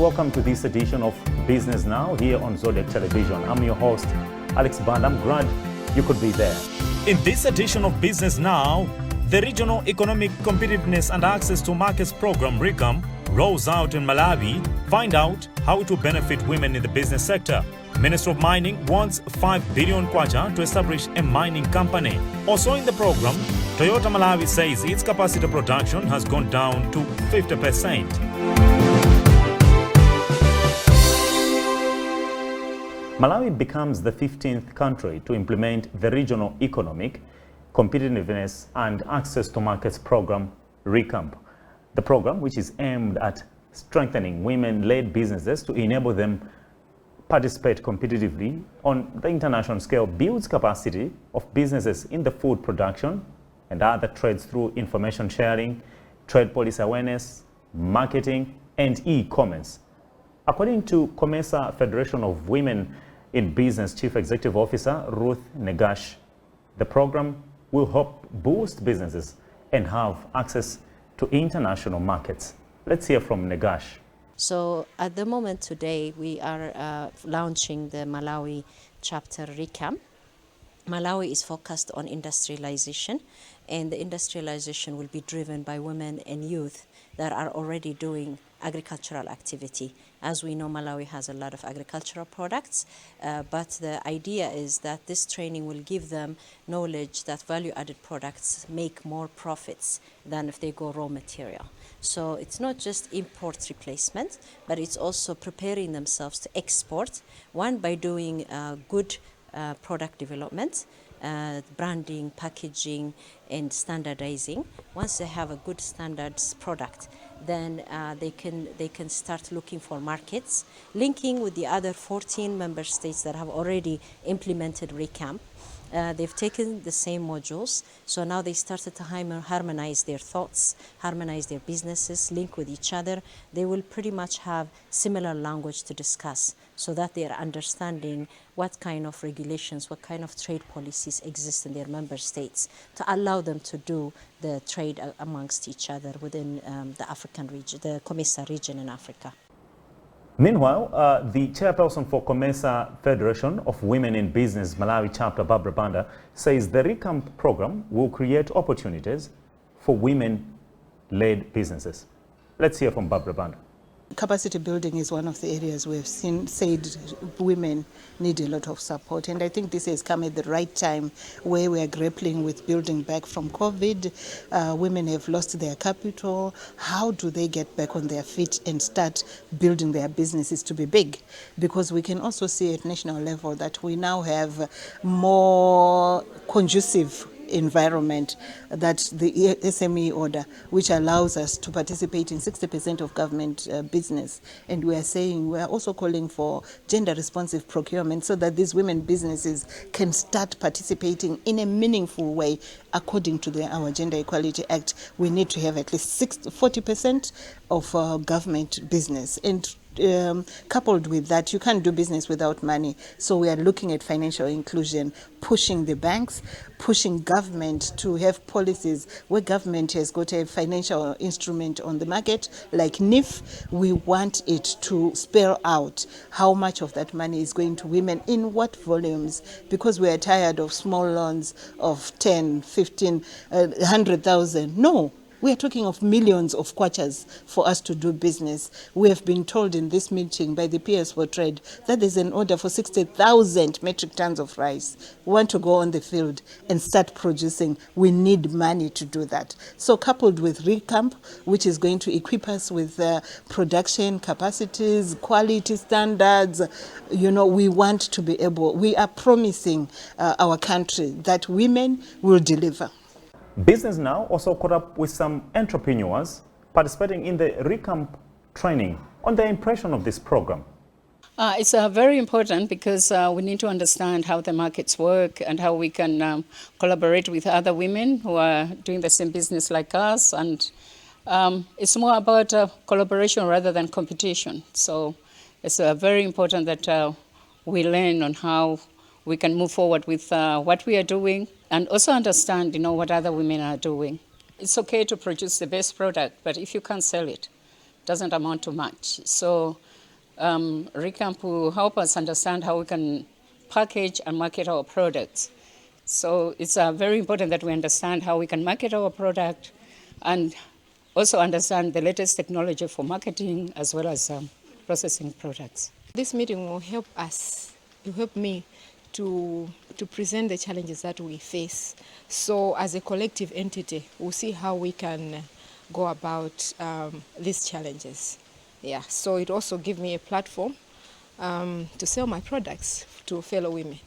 welcome to this edition of Business Now here on Zodiac Television. I'm your host, Alex Band. I'm glad you could be there. In this edition of Business Now, the Regional Economic Competitiveness and Access to Markets Program, RECAMP, rolls out in Malawi. Find out how it will benefit women in the business sector. Minister of Mining wants 5 billion kwacha to establish a mining company. Also in the program, Toyota Malawi says its capacity production has gone down to 50%. Malawi becomes the 15th country to implement the Regional Economic Competitiveness and Access to Markets Program, RECAMP. The program, which is aimed at strengthening women-led businesses to enable them participate competitively on the international scale, builds capacity of businesses in the food production and other trades through information sharing, trade policy awareness, marketing, and e-commerce. According to COMESA Federation of Women in Business Chief Executive Officer Ruth Negash, the program will help boost businesses and have access to international markets. Let's hear from Negash. So at the moment today, we are launching the Malawi chapter RECAMP. Malawi is focused on industrialization, and the industrialization will be driven by women and youth that are already doing agricultural activity. As we know, Malawi has a lot of agricultural products, but the idea is that this training will give them knowledge that value-added products make more profits than if they go raw material. So it's not just import replacement, but it's also preparing themselves to export, one by doing good product development, branding, packaging, and standardizing. Once they have a good standards product, then they can start looking for markets, linking with the other 14 member states that have already implemented RECAMP. They've taken the same modules, so now they started to harmonize their thoughts, harmonize their businesses, link with each other. They will pretty much have similar language to discuss so that they are understanding what kind of regulations, what kind of trade policies exist in their member states to allow them to do the trade amongst each other within the African region, the COMESA region in Africa. Meanwhile, the chairperson for COMESA Federation of Women in Business Malawi chapter, Barbara Banda, says the RECAMP program will create opportunities for women-led businesses. Let's hear from Barbara Banda. Capacity building is one of the areas we've said women need a lot of support, and I think this has come at the right time where we are grappling with building back from COVID. Women have lost their capital. How do they get back on their feet and start building their businesses to be big? Because we can also see at national level that we now have more conducive environment, that the SME order, which allows us to participate in 60% of government business. And we are also calling for gender responsive procurement so that these women businesses can start participating in a meaningful way. According to our Gender Equality Act, we need to have at least 40% of government business. And coupled with that, you can't do business without money. So we are looking at financial inclusion, pushing the banks, pushing government to have policies where government has got a financial instrument on the market, like NIF. We want it to spell out how much of that money is going to women, in what volumes, because we are tired of small loans of 10, 15, 100,000. No. We are talking of millions of kwachas for us to do business. We have been told in this meeting by the PS for Trade that there's an order for 60,000 metric tons of rice. We want to go on the field and start producing. We need money to do that. So coupled with RECAMP, which is going to equip us with production capacities, quality standards, we want to be able, we are promising our country that women will deliver. Business Now also caught up with some entrepreneurs participating in the RECAMP training on their impression of this program. It's very important because we need to understand how the markets work and how we can collaborate with other women who are doing the same business like us. And it's more about collaboration rather than competition. So it's very important that we learn on how we can move forward with what we are doing, and also understand, what other women are doing. It's okay to produce the best product, but if you can't sell it, it doesn't amount to much. So RECAMP will help us understand how we can package and market our products. So it's very important that we understand how we can market our product and also understand the latest technology for marketing as well as processing products. This meeting will help me to present the challenges that we face. So as a collective entity, we'll see how we can go about these challenges. Yeah, so it also gives me a platform to sell my products to fellow women.